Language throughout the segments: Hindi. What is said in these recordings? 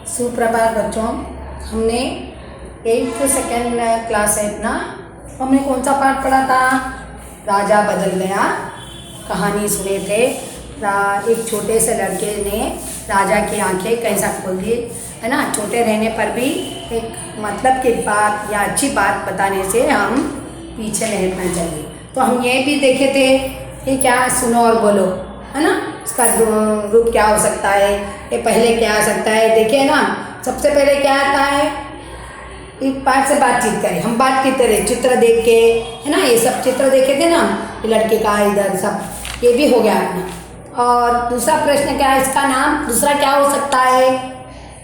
सुप्रभात बच्चों। हमने 8th सेकेंड क्लास है अपना, हमने कौन सा पाठ पढ़ा था? राजा बदल गया। कहानी सुने थे। एक छोटे से लड़के ने राजा की आंखें कैसा खोल दी, है ना। छोटे रहने पर भी एक मतलब की बात या अच्छी बात बताने से हम पीछे नहीं हटना चाहिए। तो हम ये भी देखे थे कि क्या सुनो और बोलो, है ना। इसका रूप क्या हो सकता है, ये पहले क्या आ सकता है, देखिए ना। सबसे पहले क्या आता है, एक पाठ से बातचीत करें। हम बात करते रहे चित्र देख के, है ना। ये सब चित्र देखे थे ना, ये लड़के का इधर सब, ये भी हो गया अपना। और दूसरा प्रश्न क्या है, इसका नाम दूसरा क्या हो सकता है?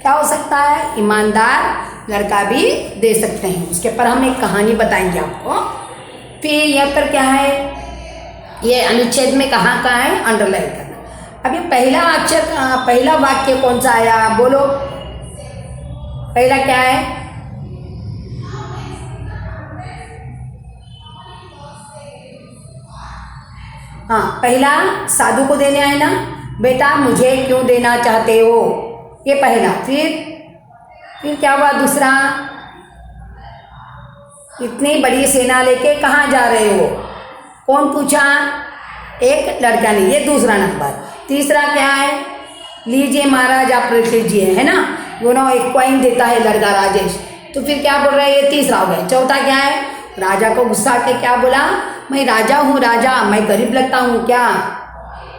क्या हो सकता है? ईमानदार लड़का भी दे सकते हैं। उसके ऊपर हम एक कहानी बताएंगे आपको। फिर यहाँ पर क्या है, ये अनुच्छेद में कहाँ का है, अंडरलाइन करना। अभी पहला अक्षर, पहला वाक्य कौन सा आया, बोलो। पहला क्या है? हाँ, पहला साधु को देने आए ना, बेटा मुझे क्यों देना चाहते हो, ये पहला। फिर क्या हुआ दूसरा, इतनी बड़ी सेना लेके कहाँ जा रहे हो, कौन पूछा? एक लड़का ने, ये दूसरा नंबर। तीसरा क्या है, लीजिए महाराज आप रख लीजिए, है ना। वो ना एक कॉइन देता है लड़का राजेश। तो फिर क्या बोल रहा है, ये तीसरा हो गया। चौथा क्या है, राजा को गुस्सा के क्या बोला, मैं राजा हूँ राजा, मैं गरीब लगता हूँ क्या।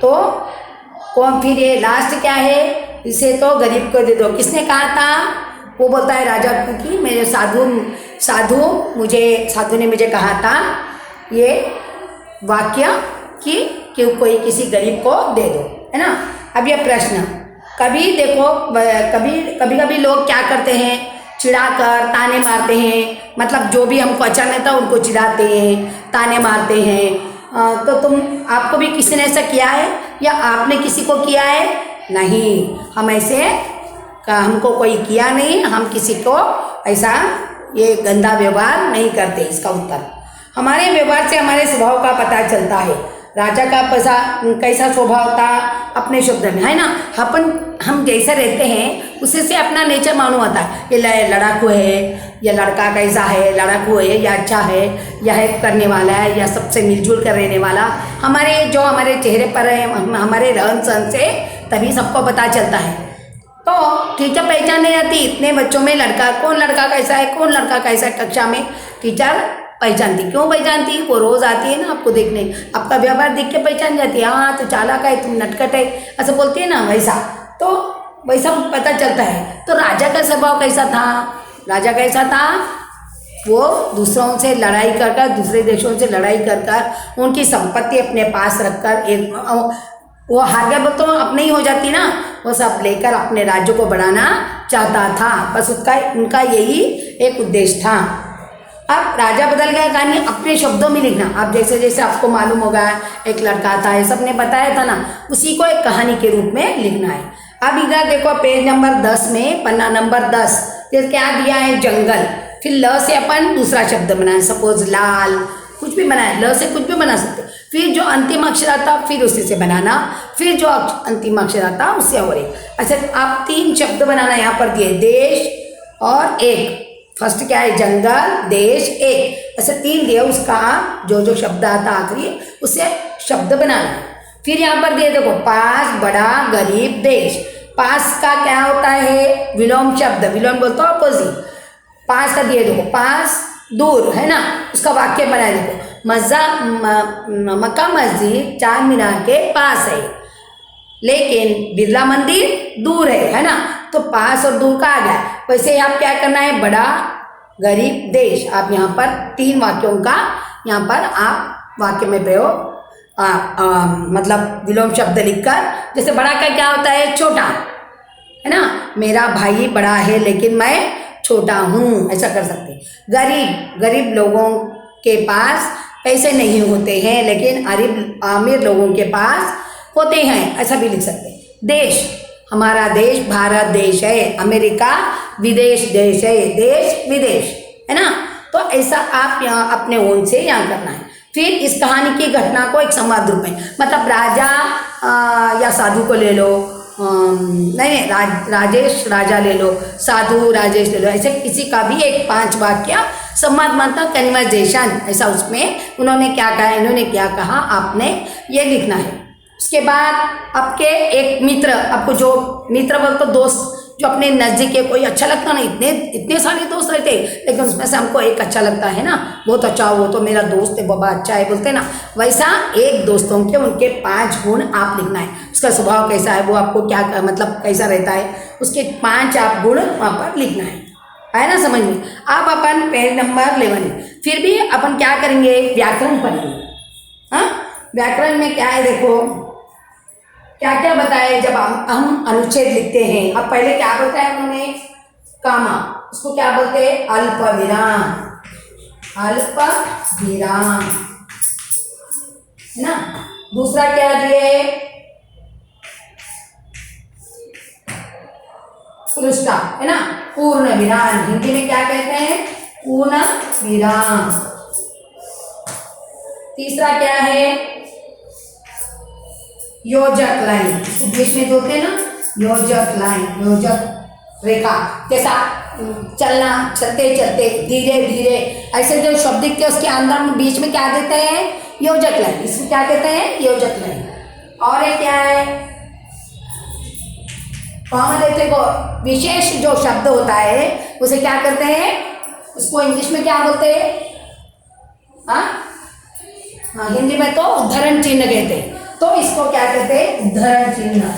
तो कौन, फिर ये लास्ट क्या है, इसे तो गरीब को दे दो। किसने कहा था? वो बोलता है राजा को कि मेरे साधु ने मुझे कहा था ये वाक्य कि कोई किसी गरीब को दे दो, है ना। अब ये प्रश्न, कभी देखो, कभी लोग क्या करते हैं, चिढ़ाकर ताने मारते हैं। मतलब जो भी हमको अच्छा नहीं था उनको चिढ़ाते हैं, ताने मारते हैं। तो आपको भी किसी ने ऐसा किया है या आपने किसी को किया है? नहीं, हम ऐसे हमको कोई किया नहीं, हम किसी को ऐसा ये गंदा व्यवहार नहीं करते। इसका उत्तर, हमारे व्यवहार से हमारे स्वभाव का पता चलता है। राजा का कैसा स्वभाव था अपने शब्द में, है ना। हम जैसे रहते हैं उसी से अपना नेचर मालूम होता है। ये लड़ाकू है, या लड़का कैसा है, लड़ाकू है या अच्छा है, या हेल्प करने वाला है, या सबसे मिलजुल कर रहने वाला। हमारे चेहरे पर है, हमारे रहन सहन से तभी सबको पता चलता है। तो टीचर पहचान नहीं आती इतने बच्चों में, कौन लड़का कैसा है, कौन लड़का कैसा है। कक्षा में टीचर पहचानती, क्यों पहचानती? वो रोज आती है ना आपको देखने, आपका व्यवहार देख के पहचान जाती है। हाँ तो चालाक है, तुम नटखट है, ऐसा बोलती है ना, वैसा। तो वैसा पता चलता है। तो राजा का स्वभाव कैसा था? राजा कैसा था, वो दूसरों से लड़ाई कर दूसरे देशों से लड़ाई कर उनकी संपत्ति अपने पास रखकर, वो हार गया तो अपने ही हो जाती ना, वो सब लेकर अपने राज्य को बढ़ाना चाहता था। बस उनका यही एक उद्देश्य था। अब राजा बदल गया कहानी अपने शब्दों में लिखना। अब जैसे जैसे आपको मालूम होगा, एक लड़का था, ये सब ने बताया था ना, उसी को एक कहानी के रूप में लिखना है। अब इधर देखो पेज नंबर 10 में, पन्ना नंबर 10, ये क्या दिया है, जंगल। फिर ल से अपन दूसरा शब्द बनाए, सपोज लाल, कुछ भी बनाए, ल से कुछ भी बना सकते। फिर जो अंतिम अक्षर आता फिर उसी से बनाना, फिर जो अंतिम अक्षर आता उससे और एक। अच्छा, आप 3 शब्द बनाना यहाँ पर दिए, देश और एक। फर्स्ट क्या है, जंगल, देश, एक, ऐसे 3 दिए। उसका जो शब्द आता आखिरी उससे शब्द बनाना। फिर यहाँ पर दिए देखो, पास, बड़ा, गरीब, देश। पास का क्या होता है, विलोम शब्द, विलोम बोलते हो अपोजिट। पास का दिए देखो, पास दूर, है ना। उसका वाक्य बनाए देखो, मक्का मस्जिद चार मीनार के पास है, लेकिन बिरला मंदिर दूर है ना। तो पास और दूर का आ गया। वैसे आप क्या करना है, बड़ा, गरीब, देश। आप यहाँ पर 3 वाक्यों का यहाँ पर आप वाक्य में प्रयोग, मतलब विलोम शब्द लिखकर। जैसे बड़ा का क्या होता है, छोटा, है ना। मेरा भाई बड़ा है लेकिन मैं छोटा हूँ, ऐसा कर सकते हैं। गरीब लोगों के पास पैसे नहीं होते हैं, लेकिन अमीर लोगों के पास होते हैं, ऐसा भी लिख सकते हैं। देश, हमारा देश भारत देश है, अमेरिका विदेश देश है, देश विदेश, है ना। तो ऐसा आप यहाँ अपने ओन से यहाँ करना है। फिर इस कहानी की घटना को एक संवाद रूप में, मतलब राजा या साधु को ले लो, नहीं राजेश राजा ले लो, साधु राजेश ले लो, ऐसे किसी का भी एक 5 वाक्य संवादमत्मक कन्वर्सेशन, ऐसा उसमें उन्होंने क्या कहा, इन्होंने क्या कहा, आपने ये लिखना है। उसके बाद आपके एक मित्र, आपको जो मित्र बोल तो दोस्त, जो अपने नज़दीक के कोई अच्छा लगता ना, इतने सारे दोस्त रहते लेकिन उसमें से हमको एक अच्छा लगता है ना, बहुत अच्छा, वो तो मेरा दोस्त है, बाबा अच्छा है बोलते ना, वैसा एक दोस्तों के उनके 5 गुण आप लिखना है। उसका स्वभाव कैसा है, वो आपको क्या मतलब कैसा रहता है, उसके 5 आप गुण वहाँ पर लिखना है ना, समझ में। अब अपन पेज नंबर 11 फिर भी अपन क्या करेंगे, व्याकरण पढ़ेंगे। हाँ, व्याकरण में क्या है, देखो क्या क्या बताया जब हम अनुच्छेद लिखते हैं। अब पहले क्या बताया उन्होंने, कामा, उसको क्या बोलते हैं, अल्प विराम, अल्प विराम, है ना। दूसरा क्या दिए, पुरुषता, है ना, पूर्ण विराम, हिंदी में क्या कहते हैं, पूर्ण विराम। तीसरा क्या है, योजक लाइन, बीच में होते हैं ना, योजक लाइन, योजक रेखा, जैसा चलना, चलते चलते धीरे धीरे, ऐसे जो शब्द दिखते हैं उसके अंदर बीच में क्या देते हैं, योजक लाइन, इसको क्या कहते हैं, योजक लाइन। और एक क्या है, कॉमन देते को विशेष जो शब्द होता है उसे क्या करते हैं, उसको इंग्लिश में क्या बोलते हैं, हाँ हिंदी में तो उद्धरण चिन्ह कहते हैं, तो इसको क्या कहते हैं, उद्धरण चिन्ह,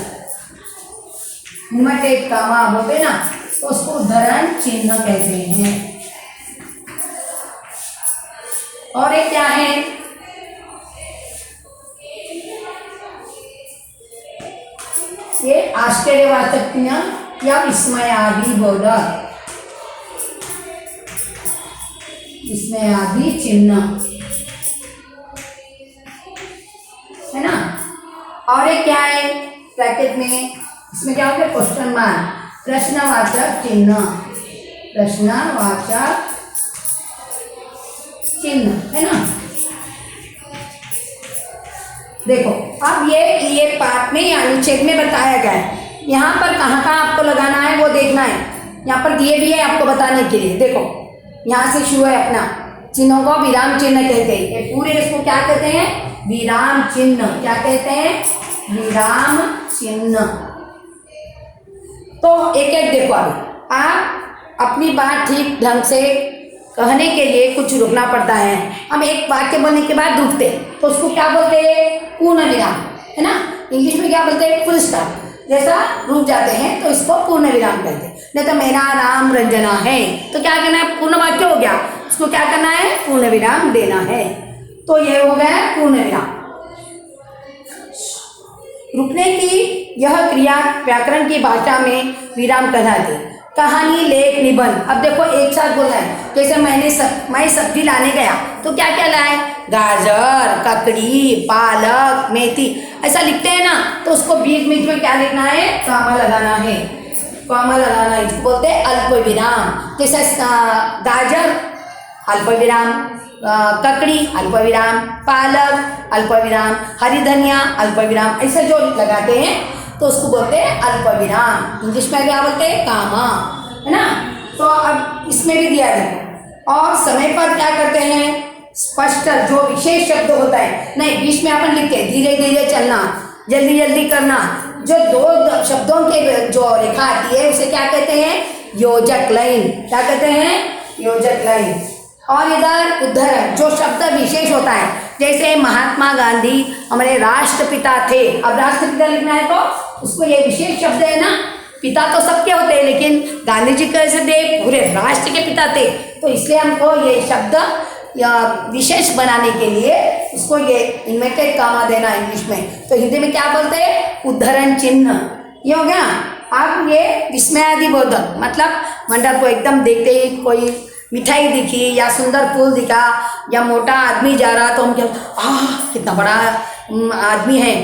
निमटेड कामा बोलते ना, तो उसको उद्धरण चिन्ह कहते हैं। और एक क्या है, ये आश्चर्यवाचक चिन्ह या विस्मयादिबोधक, विस्मयादि चिन्ह, है ना। और एक क्या है, ब्रैकेट में इसमें क्या होता है, क्वेश्चन मार्क, प्रश्नवाचक चिन्ह, प्रश्नवाचक चिन्ह, है ना। देखो अब ये पाठ में अनुच्छेद में बताया गया है, यहाँ पर कहाँ कहाँ आपको लगाना है वो देखना है, यहाँ पर दिए भी है आपको बताने के लिए। देखो यहाँ से शुरू है अपना, चिन्हों को विराम चिन्ह कहते हैं, ये पूरे इसको क्या कहते हैं, विराम चिन्ह, क्या कहते हैं, विराम चिन्ह। तो एक एक देखो, अभी आप अपनी बात ठीक ढंग से कहने के लिए कुछ रुकना पड़ता है। हम एक वाक्य बोलने के बाद रुकते तो उसको क्या बोलते हैं, पूर्ण विराम, है ना। इंग्लिश में क्या बोलते हैं, फुल स्टॉप, जैसा रुक जाते हैं तो इसको पूर्ण विराम कहते हैं। नहीं तो मेरा नाम रंजना है तो क्या करना है, पूर्ण वाक्य हो गया, उसको क्या करना है, पूर्ण विराम देना है। तो ये हो गया पूर्ण विराम। रुकने की यह क्रिया व्याकरण की भाषा में विराम कहलाती है। कहानी, लेख, निबंध, अब देखो एक साथ बोलना है, जैसे मैं सब्जी लाने गया तो क्या क्या लाए, गाजर, ककड़ी, पालक, मेथी, ऐसा लिखते हैं ना, तो उसको बीच बीच में क्या लिखना है, कॉमा लगाना है, कॉमा लगाना है, इसको बोलते हैं अल्प विराम। जैसे गाजर अल्प विराम, ककड़ी अल्प विराम, पालक अल्प विराम, हरी धनिया अल्प विराम, ऐसे जो लगाते हैं तो उसको बोलते हैं अल्प विराम। इंग्लिश में क्या बोलते हैं, कामा, है ना। तो अब इसमें भी दिया देखो। और समय पर क्या करते हैं, स्पष्ट जो विशेष शब्द होता है, नहीं बीच में अपन लिखते धीरे धीरे चलना, जल्दी जल्दी करना, जो दो शब्दों के जो रेखा आती है उसे क्या कहते हैं, योजक लाइन, क्या कहते हैं, योजक लाइन। और इधर उद्धरण, जो शब्द विशेष होता है, जैसे महात्मा गांधी हमारे राष्ट्रपिता थे, अब राष्ट्रपिता लिखना है तो उसको ये विशेष शब्द है ना, पिता तो सबके होते हैं लेकिन गांधी जी कैसे थे, पूरे राष्ट्र के पिता थे, तो इसलिए हमको ये शब्द या विशेष बनाने के लिए उसको ये इन्वर्टेड कामा देना इंग्लिश में। तो हिंदी में क्या बोलते हैं, उद्धरण चिन्ह। ये हो गया। आप ये विस्मयादिबोधक, मतलब मंडप को एकदम देखते ही कोई मिठाई दिखी या सुंदर फूल दिखा या मोटा आदमी जा रहा तो हम क्या, कितना बड़ा आदमी है,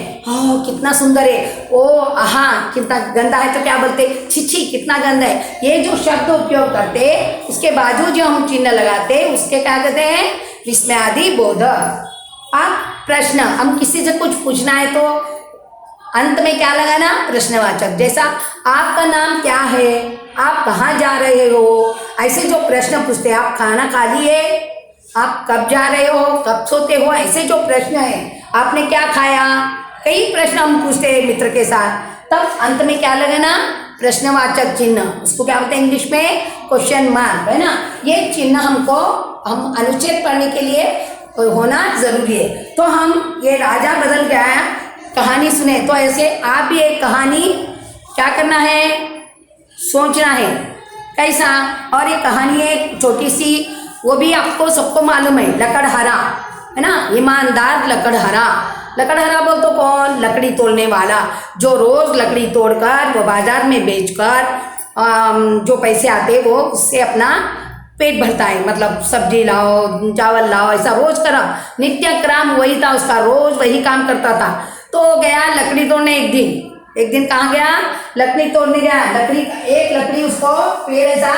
कितना सुंदर है, ओ हाँ कितना गंदा है तो क्या बोलते, छिछी कितना गंदा है। ये जो शब्द उपयोग करते उसके बाजू जो हम चिन्ह लगाते उसके क्या कहते हैं, विस्मयादिबोधक। अब प्रश्न, हम किसी से कुछ पूछना है तो अंत में क्या लगाना, प्रश्नवाचक। जैसा आपका नाम क्या है, आप कहाँ जा रहे हो, ऐसे जो प्रश्न पूछते हैं, आप खाना खा लिए, आप कब जा रहे हो, कब सोते हो, ऐसे जो प्रश्न है, आपने क्या खाया, कई प्रश्न हम पूछते हैं मित्र के साथ। तब अंत में क्या लगाना, प्रश्नवाचक चिन्ह, उसको क्या बोलते हैं इंग्लिश में, क्वेश्चन मार्क, है ना। ये चिन्ह हम अनुच्छेद पढ़ने के लिए होना जरूरी है। तो हम ये राजा बदल गया कहानी सुने, तो ऐसे आप भी एक कहानी क्या करना है, सोचना है कैसा। और ये कहानी है छोटी सी, वो भी आपको सबको मालूम है, लकड़हारा, है ना, ईमानदार लकड़हारा। लकड़हारा बोल तो कौन, लकड़ी तोड़ने वाला, जो रोज लकड़ी तोड़कर वो बाजार में बेचकर जो पैसे आते वो उससे अपना पेट भरता है। मतलब सब्जी लाओ, चावल लाओ, ऐसा रोज करा, नित्य क्रम वही था उसका, रोज वही काम करता था। तो गया लकड़ी तोड़ने एक दिन कहाँ गया, लकड़ी तोड़ने गया। एक लकड़ी उसको पेड़ ऐसा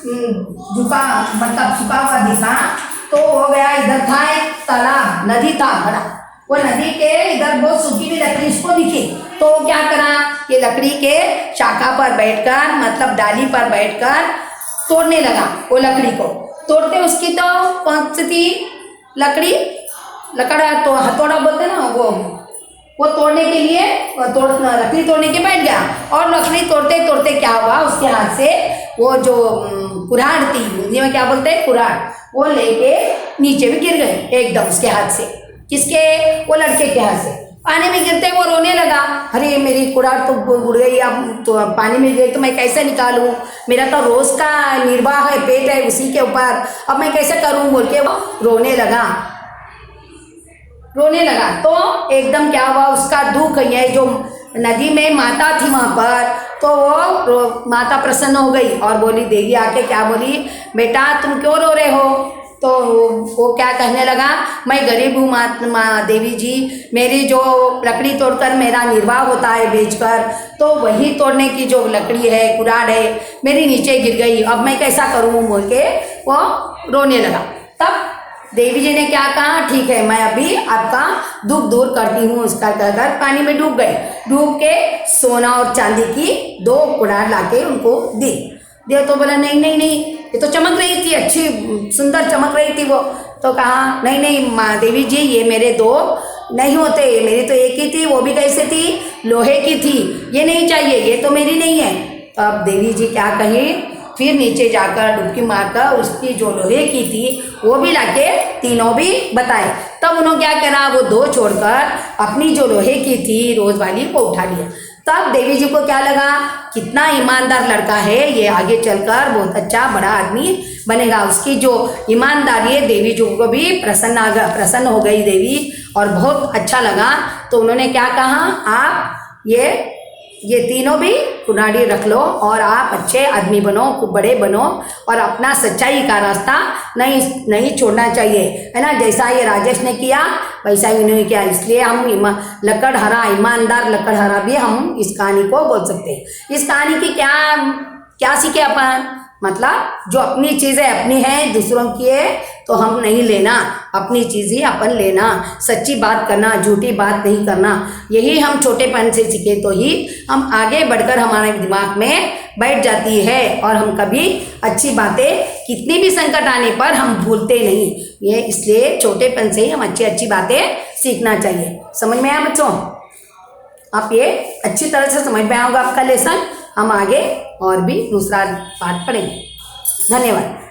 झुका, मतलब झुका हुआ दिखा, तो हो गया, इधर था एक तालाब, नदी था बड़ा, वो नदी के इधर बहुत सूखी हुई लकड़ी उसको दिखी। तो क्या करा, ये लकड़ी के शाखा पर बैठकर, मतलब डाली पर बैठकर तोड़ने लगा। वो लकड़ी को तोड़ते, उसकी तो कौन सी थी लकड़ा, तो हथौड़ा बोलते ना, वो तोड़ने के लिए लकड़ी तोड़ने के बैठ गया। और लकड़ी तोड़ते तोड़ते क्या हुआ, उसके हाथ से वो जो कुऱ्हाड़ थी, हिंदी में क्या बोलते हैं, कुऱ्हाड़, वो लेके नीचे भी गिर गए एकदम उसके हाथ से। किसके, वो लड़के के हाथ से। पानी में गिरते वो रोने लगा, अरे मेरी कुऱ्हाड़ तो उड़ गई, अब तो पानी में गई तो मैं कैसे निकालूं, मेरा तो रोज का निर्वाह है, पेट है उसी के ऊपर, अब मैं कैसे करूं बोल के वो रोने लगा। तो एकदम क्या हुआ, उसका दुख, ये जो नदी में माता थी वहाँ पर, तो वो माता प्रसन्न हो गई और बोली, देवी आके क्या बोली, बेटा तुम क्यों रो रहे हो। तो वो क्या कहने लगा, मैं गरीब हूँ माँ देवी जी, मेरी जो लकड़ी तोड़कर मेरा निर्वाह होता है बेचकर, तो वही तोड़ने की जो लकड़ी है, कुऱ्हाड़ है, मेरी नीचे गिर गई, अब मैं कैसा करूँ बोल के वो रोने लगा। तब देवी जी ने क्या कहा, ठीक है मैं अभी आपका दुख दूर करती हूँ, उसका कहकर पानी में डूब गए। डूब के सोना और चांदी की 2 कुऱ्हाड़ लाके उनको दी। तो बोला नहीं, ये तो चमक रही थी, अच्छी सुंदर चमक रही थी वो। तो कहा नहीं माँ देवी जी, ये मेरे 2 नहीं होते, मेरी तो एक ही थी, वो भी कैसे थी, लोहे की थी, ये नहीं चाहिए, ये तो मेरी नहीं है। अब देवी जी क्या कही, फिर नीचे जाकर डुबकी मारकर उसकी जो लोहे की थी वो भी लाके तीनों भी बताए। तब उन्होंने क्या करा, वो 2 छोड़कर अपनी जो लोहे की थी रोज वाली को उठा लिया। तब देवी जी को क्या लगा, कितना ईमानदार लड़का है ये, आगे चलकर बहुत अच्छा बड़ा आदमी बनेगा। उसकी जो ईमानदारी है, देवी जी को भी प्रसन्न हो गई देवी, और बहुत अच्छा लगा। तो उन्होंने क्या कहा, आप ये तीनों भी कुल्हाड़ी रख लो और आप अच्छे आदमी बनो, खूब बड़े बनो, और अपना सच्चाई का रास्ता नहीं छोड़ना चाहिए, है ना। जैसा ये राजेश ने किया वैसा ही इन्होंने किया, इसलिए हम लकड़हारा, ईमानदार लकड़हारा भी हम इस कहानी को बोल सकते हैं। इस कहानी की क्या सीखे अपन, मतलब जो अपनी चीज़ें अपनी हैं, दूसरों की है तो हम नहीं लेना, अपनी चीज़ ही अपन लेना, सच्ची बात करना, झूठी बात नहीं करना, यही हम छोटेपन से सीखे तो ही हम आगे बढ़कर हमारे दिमाग में बैठ जाती है, और हम कभी अच्छी बातें कितनी भी संकट आने पर हम भूलते नहीं। ये इसलिए छोटेपन से ही हम अच्छी बातें सीखना चाहिए। समझ में आया बच्चों, आप ये अच्छी तरह से समझ में आएगा आपका लेसन। हम आगे और भी दूसरा पाठ पढ़ेंगे। धन्यवाद।